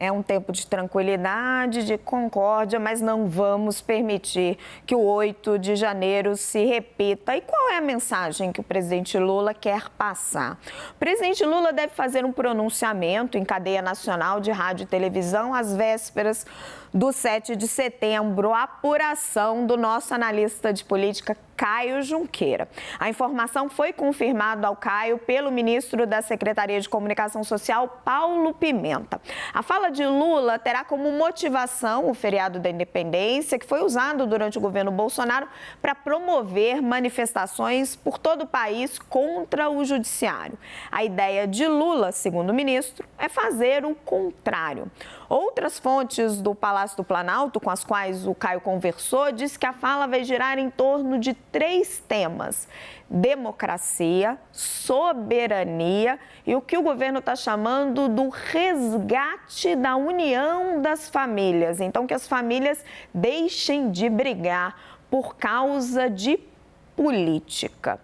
É um tempo de tranquilidade, de concórdia, mas não vamos permitir que o 8 de janeiro se repita. E qual é a mensagem que o presidente Lula quer passar? O presidente Lula deve fazer um pronunciamento em cadeia nacional de rádio e televisão às vésperas do 7 de setembro, a apuração do nosso analista de política, Caio Junqueira. A informação foi confirmada ao Caio pelo ministro da Secretaria de Comunicação Social, Paulo Pimenta. A fala de Lula terá como motivação o feriado da Independência, que foi usado durante o governo Bolsonaro para promover manifestações por todo o país contra o judiciário. A ideia de Lula, segundo o ministro, é fazer o contrário. Outras fontes do Palácio do Planalto, com as quais o Caio conversou, diz que a fala vai girar em torno de 3 temas: democracia, soberania e o que o governo está chamando do resgate da união das famílias. Então, que as famílias deixem de brigar por causa de política.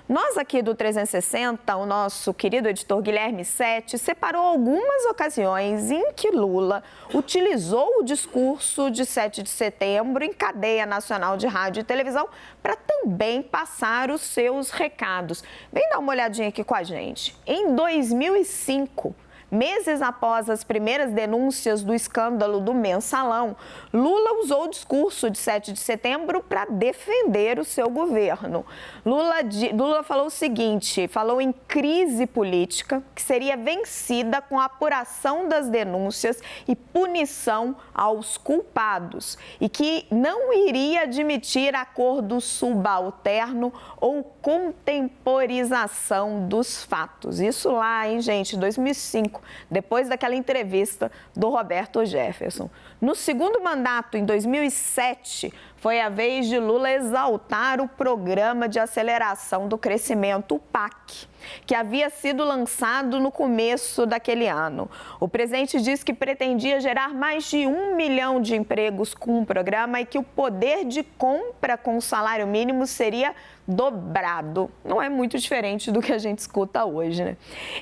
Nós aqui do 360, o nosso querido editor Guilherme Sete, separou algumas ocasiões em que Lula utilizou o discurso de 7 de setembro em cadeia nacional de rádio e televisão para também passar os seus recados. Vem dar uma olhadinha aqui com a gente. Em 2005... meses após as primeiras denúncias do escândalo do Mensalão, Lula usou o discurso de 7 de setembro para defender o seu governo. Lula falou o seguinte, falou em crise política que seria vencida com a apuração das denúncias e punição aos culpados e que não iria admitir acordo subalterno ou contemporização dos fatos. Isso lá, hein, gente, 2005. Depois daquela entrevista do Roberto Jefferson. No segundo mandato, em 2007, foi a vez de Lula exaltar o Programa de Aceleração do Crescimento, o PAC, que havia sido lançado no começo daquele ano. O presidente disse que pretendia gerar mais de 1 milhão de empregos com o programa e que o poder de compra com o salário mínimo seria dobrado. Não é muito diferente do que a gente escuta hoje, né?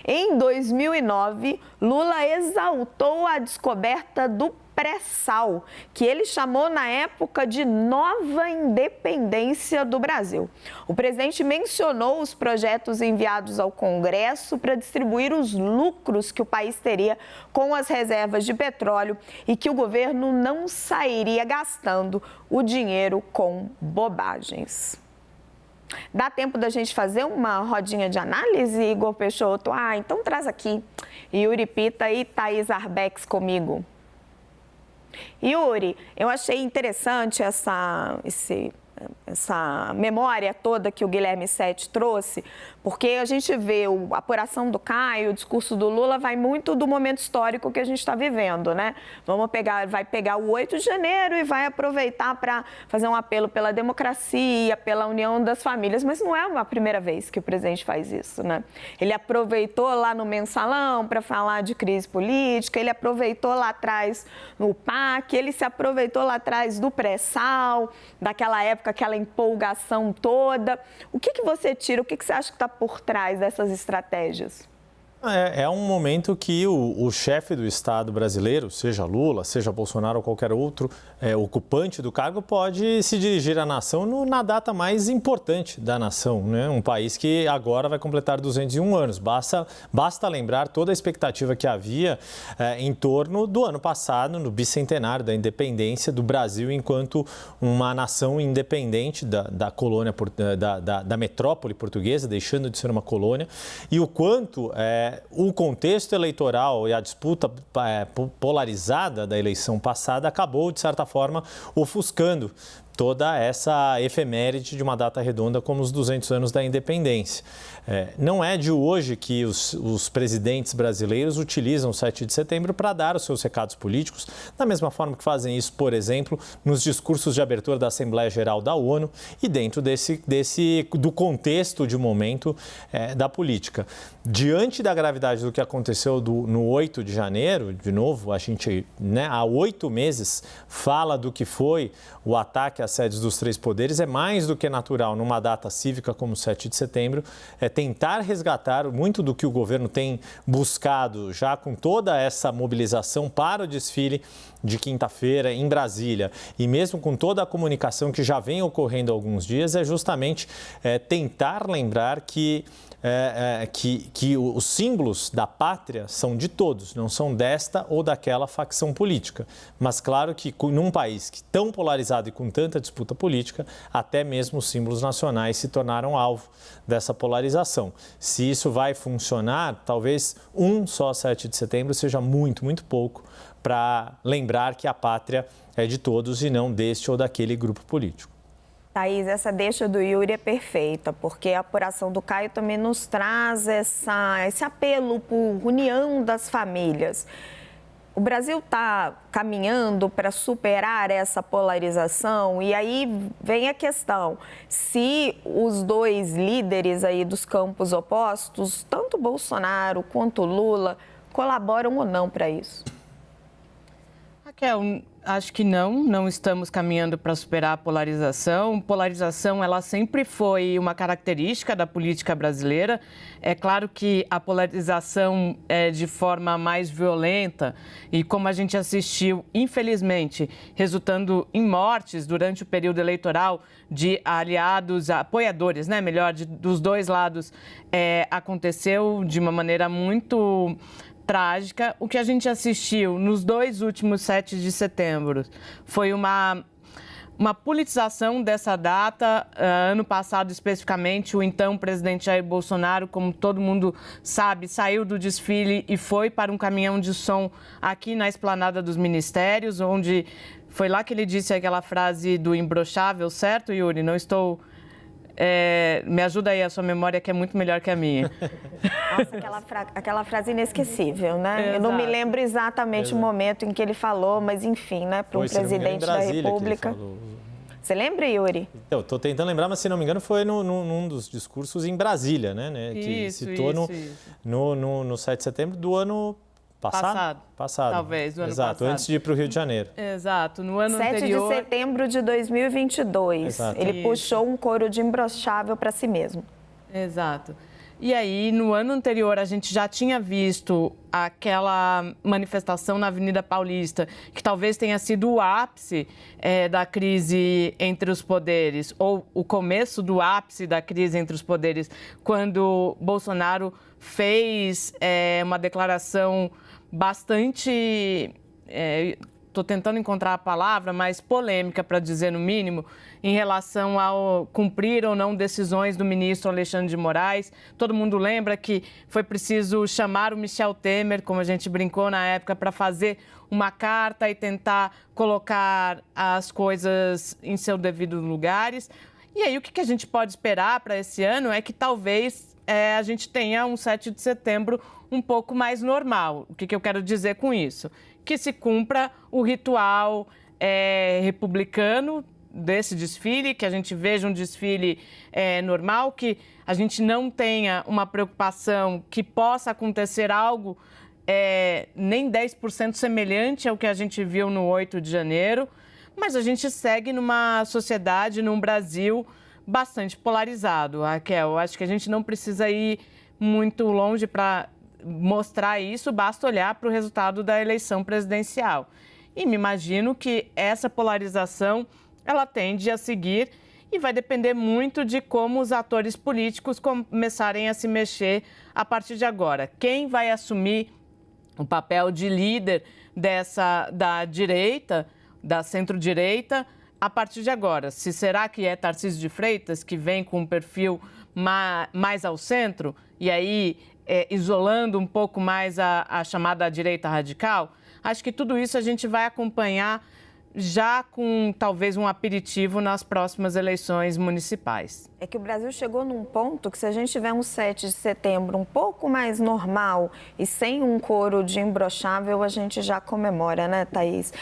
Em 2009, Lula exaltou a descoberta do pré-sal, que ele chamou na época de nova independência do Brasil. O presidente mencionou os projetos enviados ao Congresso para distribuir os lucros que o país teria com as reservas de petróleo e que o governo não sairia gastando o dinheiro com bobagens. Dá tempo da gente fazer uma rodinha de análise, Igor Peixoto? Então traz aqui Yuri Pita e Thaís Arbex comigo. Yuri, eu achei interessante essa memória toda que o Guilherme Sete trouxe, porque a gente vê a apuração do Caio, o discurso do Lula vai muito do momento histórico que a gente está vivendo, né? Vai pegar o 8 de janeiro e vai aproveitar para fazer um apelo pela democracia, pela união das famílias, mas não é a primeira vez que o presidente faz isso, né? Ele aproveitou lá no Mensalão para falar de crise política, ele aproveitou lá atrás no PAC, ele se aproveitou lá atrás do pré-sal, daquela época, aquela empolgação toda. O que você tira, o que você acha que está por trás dessas estratégias? É um momento que o chefe do Estado brasileiro, seja Lula, seja Bolsonaro ou qualquer outro ocupante do cargo, pode se dirigir à nação na data mais importante da nação, né? Um país que agora vai completar 201 anos. Basta lembrar toda a expectativa que havia em torno do ano passado, no bicentenário da independência do Brasil enquanto uma nação independente da colônia, da metrópole portuguesa, deixando de ser uma colônia, e o quanto o contexto eleitoral e a disputa polarizada da eleição passada acabou, de certa forma, ofuscando toda essa efeméride de uma data redonda como os 200 anos da independência. Não é de hoje que os presidentes brasileiros utilizam o 7 de setembro para dar os seus recados políticos, da mesma forma que fazem isso, por exemplo, nos discursos de abertura da Assembleia Geral da ONU e dentro do contexto de momento da política. Diante da gravidade do que aconteceu no 8 de janeiro, de novo, a gente, há 8 meses, fala do que foi o ataque as sedes dos três poderes, é mais do que natural numa data cívica como o 7 de setembro, é tentar resgatar muito do que o governo tem buscado já com toda essa mobilização para o desfile de quinta-feira em Brasília e mesmo com toda a comunicação que já vem ocorrendo há alguns dias, é justamente tentar lembrar que os símbolos da pátria são de todos, não são desta ou daquela facção política. Mas claro que num país tão polarizado e com tanta disputa política, até mesmo os símbolos nacionais se tornaram alvo dessa polarização. Se isso vai funcionar, talvez um só 7 de setembro seja muito, muito pouco para lembrar que a pátria é de todos e não deste ou daquele grupo político. Thaís, essa deixa do Yuri é perfeita, porque a apuração do Caio também nos traz esse apelo por união das famílias. O Brasil está caminhando para superar essa polarização e aí vem a questão, se os dois líderes aí dos campos opostos, tanto Bolsonaro quanto Lula, colaboram ou não para isso? Raquel, acho que não estamos caminhando para superar a polarização. Polarização, ela sempre foi uma característica da política brasileira. É claro que a polarização é de forma mais violenta e como a gente assistiu, infelizmente, resultando em mortes durante o período eleitoral de aliados, apoiadores, né, melhor, dos dois lados, aconteceu de uma maneira muito trágica. O que a gente assistiu nos dois últimos 7 de setembro foi uma politização dessa data. Ano passado, especificamente, o então presidente Jair Bolsonaro, como todo mundo sabe, saiu do desfile e foi para um caminhão de som aqui na Esplanada dos Ministérios, onde foi lá que ele disse aquela frase do imbrochável, certo, Yuri? Não estou... me ajuda aí, a sua memória que é muito melhor que a minha. Nossa, aquela frase inesquecível, né? Exato. Eu não me lembro exatamente o momento em que ele falou, mas enfim, né? Para um presidente da República. Você lembra, Yuri? Eu estou tentando lembrar, mas se não me engano foi num dos discursos em Brasília, né? Que citou no 7 de setembro do ano passado. Talvez, do ano Exato, passado. Antes de ir para o Rio de Janeiro. Exato, no ano 7 anterior... de setembro de 2022. Exato. Ele puxou um coro de imbrochável para si mesmo. Exato. E aí, no ano anterior, a gente já tinha visto aquela manifestação na Avenida Paulista, que talvez tenha sido o ápice da crise entre os poderes, ou o começo do ápice da crise entre os poderes, quando Bolsonaro fez uma declaração bastante... Estou tentando encontrar a palavra, mas polêmica, para dizer no mínimo, em relação ao cumprir ou não decisões do ministro Alexandre de Moraes. Todo mundo lembra que foi preciso chamar o Michel Temer, como a gente brincou na época, para fazer uma carta e tentar colocar as coisas em seus devidos lugares. E aí, o que a gente pode esperar para esse ano é que talvez a gente tenha um 7 de setembro um pouco mais normal. O que eu quero dizer com isso? Que se cumpra o ritual republicano desse desfile, que a gente veja um desfile normal, que a gente não tenha uma preocupação que possa acontecer algo nem 10% semelhante ao que a gente viu no 8 de janeiro, mas a gente segue numa sociedade, num Brasil bastante polarizado, Raquel. Acho que a gente não precisa ir muito longe para mostrar isso, basta olhar para o resultado da eleição presidencial. E me imagino que essa polarização, ela tende a seguir e vai depender muito de como os atores políticos começarem a se mexer a partir de agora. Quem vai assumir o papel de líder da direita, da centro-direita, a partir de agora? Se será que é Tarcísio de Freitas, que vem com um perfil mais ao centro, e aí isolando um pouco mais a chamada direita radical? Acho que tudo isso a gente vai acompanhar já com talvez um aperitivo nas próximas eleições municipais. É que o Brasil chegou num ponto que, se a gente tiver um 7 de setembro um pouco mais normal e sem um coro de imbrochável, a gente já comemora, né, Thaís?